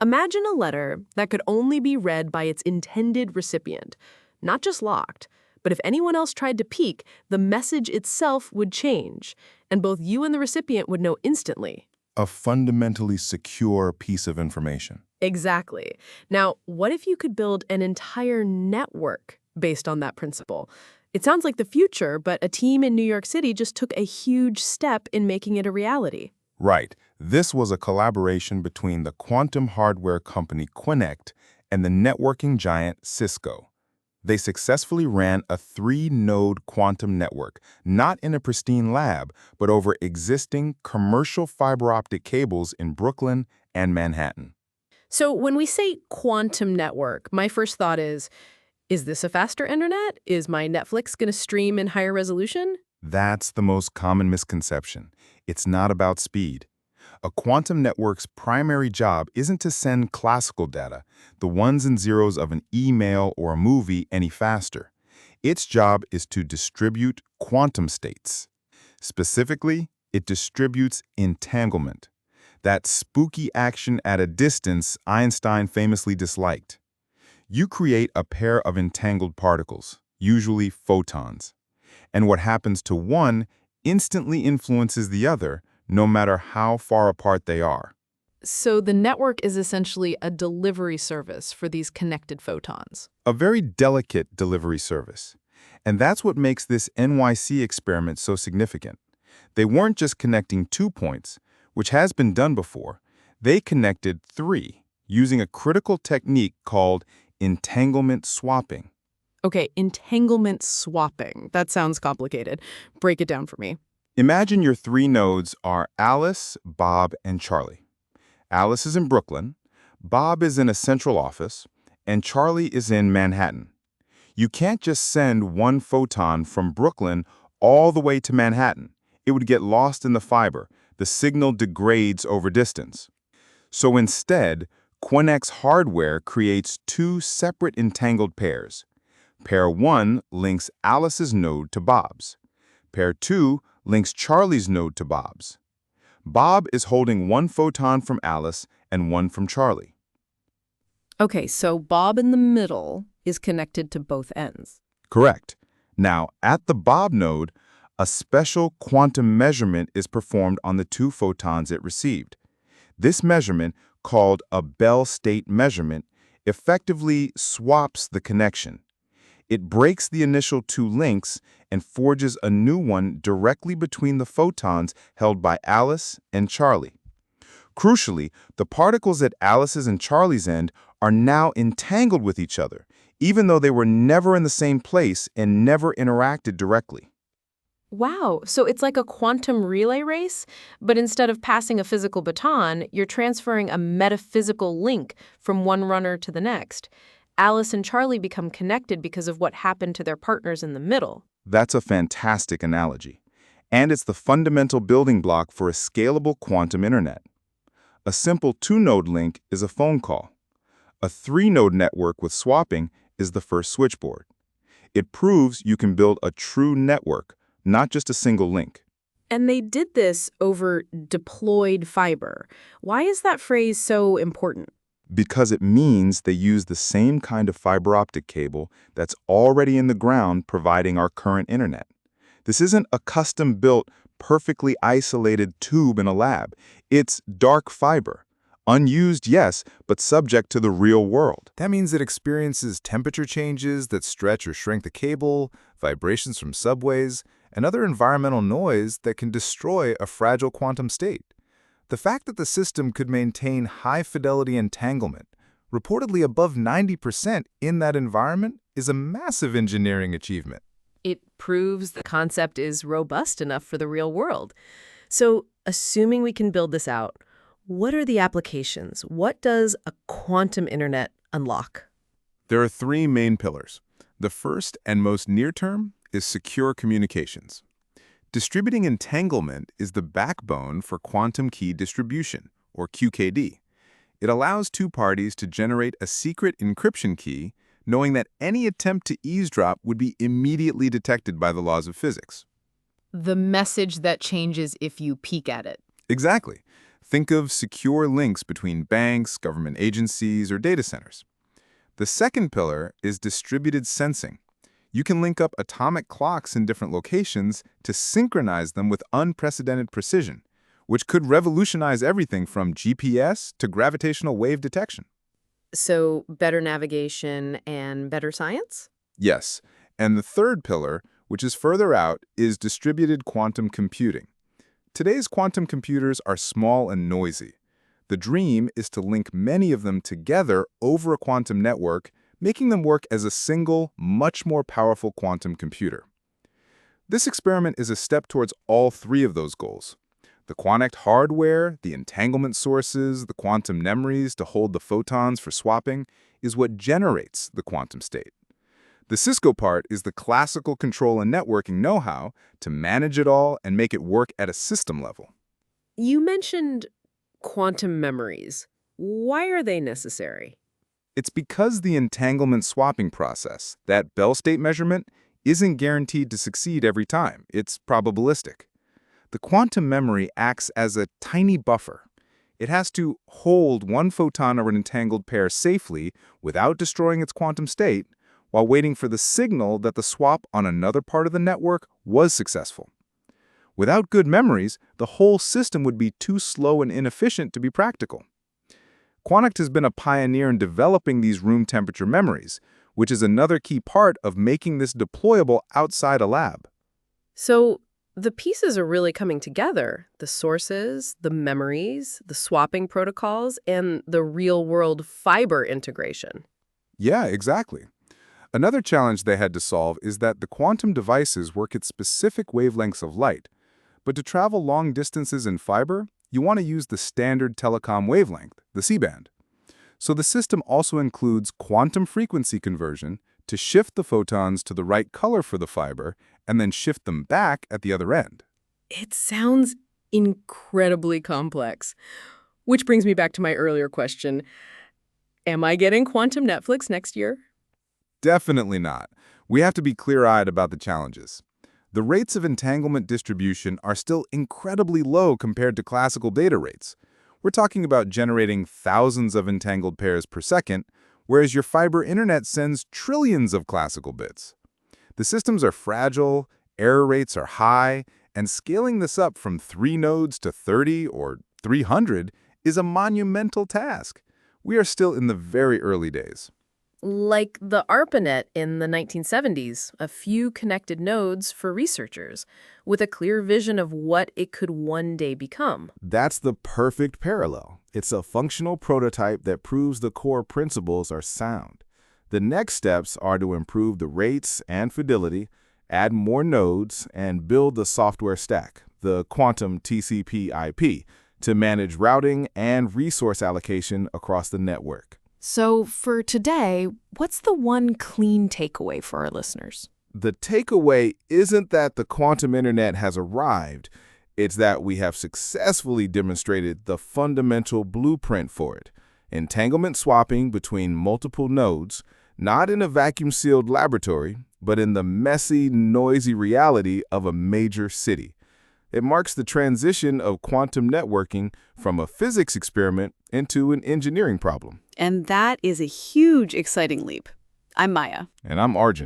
Imagine a letter that could only be read by its intended recipient, not just locked, but if anyone else tried to peek, the message itself would change, and both you and the recipient would know instantly. A fundamentally secure piece of information. Exactly. Now, what if you could build an entire network based on that principle? It sounds like the future, but a team in New York City just took a huge step in making it a reality. Right. This was a collaboration between the quantum hardware company Qunnect and the networking giant Cisco. They successfully ran a 3-node quantum network, not in a pristine lab, but over existing commercial fiber optic cables in Brooklyn and Manhattan. So when we say quantum network, my first thought is this a faster internet? Is my Netflix going to stream in higher resolution? That's the most common misconception. It's not about speed. A quantum network's primary job isn't to send classical data, the ones and zeros of an email or a movie, any faster. Its job is to distribute quantum states. Specifically, it distributes entanglement, that spooky action at a distance Einstein famously disliked. You create a pair of entangled particles, usually photons, and what happens to one instantly influences the other, no matter how far apart they are. So the network is essentially a delivery service for these connected photons. A very delicate delivery service. And that's what makes this NYC experiment so significant. They weren't just connecting 2 points, which has been done before. They connected 3, using a critical technique called entanglement swapping. Okay, entanglement swapping. That sounds complicated. Break it down for me. Imagine your 3 nodes are Alice, Bob, and Charlie. Alice is in Brooklyn, Bob is in a central office, and Charlie is in Manhattan. You can't just send one photon from Brooklyn all the way to Manhattan. It would get lost in the fiber. The signal degrades over distance. So instead, Qunnect's hardware creates 2 separate entangled pairs. Pair 1 links Alice's node to Bob's. Pair 2 links Charlie's node to Bob's. Bob is holding 1 photon from Alice and 1 from Charlie. Okay, so Bob in the middle is connected to both ends. Correct. Now, at the Bob node, a special quantum measurement is performed on the 2 photons it received. This measurement, called a Bell state measurement, effectively swaps the connection. It breaks the initial 2 links and forges a new one directly between the photons held by Alice and Charlie. Crucially, the particles at Alice's and Charlie's end are now entangled with each other, even though they were never in the same place and never interacted directly. Wow, so it's like a quantum relay race, but instead of passing a physical baton, you're transferring a metaphysical link from one runner to the next. Alice and Charlie become connected because of what happened to their partners in the middle. That's a fantastic analogy. And it's the fundamental building block for a scalable quantum internet. A simple 2-node link is a phone call. A 3-node network with swapping is the first switchboard. It proves you can build a true network, not just a single link. And they did this over deployed fiber. Why is that phrase so important? Because it means they use the same kind of fiber optic cable that's already in the ground providing our current internet. This isn't a custom-built, perfectly isolated tube in a lab. It's dark fiber. Unused, yes, but subject to the real world. That means it experiences temperature changes that stretch or shrink the cable, vibrations from subways, and other environmental noise that can destroy a fragile quantum state. The fact that the system could maintain high-fidelity entanglement, reportedly above 90% in that environment, is a massive engineering achievement. It proves the concept is robust enough for the real world. So, assuming we can build this out, what are the applications? What does a quantum internet unlock? There are 3 main pillars. The first and most near-term is secure communications. Distributing entanglement is the backbone for quantum key distribution, or QKD. It allows 2 parties to generate a secret encryption key, knowing that any attempt to eavesdrop would be immediately detected by the laws of physics. The message that changes if you peek at it. Exactly. Think of secure links between banks, government agencies, or data centers. The second pillar is distributed sensing. You can link up atomic clocks in different locations to synchronize them with unprecedented precision, which could revolutionize everything from GPS to gravitational wave detection. So better navigation and better science? Yes, and the third pillar, which is further out, is distributed quantum computing. Today's quantum computers are small and noisy. The dream is to link many of them together over a quantum network, making them work as a single, much more powerful quantum computer. This experiment is a step towards all three of those goals. The Qunnect hardware, the entanglement sources, the quantum memories to hold the photons for swapping, is what generates the quantum state. The Cisco part is the classical control and networking know-how to manage it all and make it work at a system level. You mentioned quantum memories. Why are they necessary? It's because the entanglement swapping process, that Bell state measurement, isn't guaranteed to succeed every time. It's probabilistic. The quantum memory acts as a tiny buffer. It has to hold one photon of an entangled pair safely without destroying its quantum state, while waiting for the signal that the swap on another part of the network was successful. Without good memories, the whole system would be too slow and inefficient to be practical. Qunnect has been a pioneer in developing these room temperature memories, which is another key part of making this deployable outside a lab. So the pieces are really coming together. The sources, the memories, the swapping protocols, and the real-world fiber integration. Yeah, exactly. Another challenge they had to solve is that the quantum devices work at specific wavelengths of light. But to travel long distances in fiber, you want to use the standard telecom wavelength, the C-band. So the system also includes quantum frequency conversion to shift the photons to the right color for the fiber and then shift them back at the other end. It sounds incredibly complex. Which brings me back to my earlier question. Am I getting quantum Netflix next year? Definitely not. We have to be clear-eyed about the challenges. The rates of entanglement distribution are still incredibly low compared to classical data rates. We're talking about generating thousands of entangled pairs per second, whereas your fiber internet sends trillions of classical bits. The systems are fragile, error rates are high, and scaling this up from 3 nodes to 30 or 300 is a monumental task. We are still in the very early days. Like the ARPANET in the 1970s, a few connected nodes for researchers, with a clear vision of what it could one day become. That's the perfect parallel. It's a functional prototype that proves the core principles are sound. The next steps are to improve the rates and fidelity, add more nodes, and build the software stack, the quantum TCP/IP, to manage routing and resource allocation across the network. So for today, what's the one clean takeaway for our listeners? The takeaway isn't that the quantum internet has arrived. It's that we have successfully demonstrated the fundamental blueprint for it. Entanglement swapping between multiple nodes, not in a vacuum-sealed laboratory, but in the messy, noisy reality of a major city. It marks the transition of quantum networking from a physics experiment into an engineering problem. And that is a huge, exciting leap. I'm Maya. And I'm Arjun.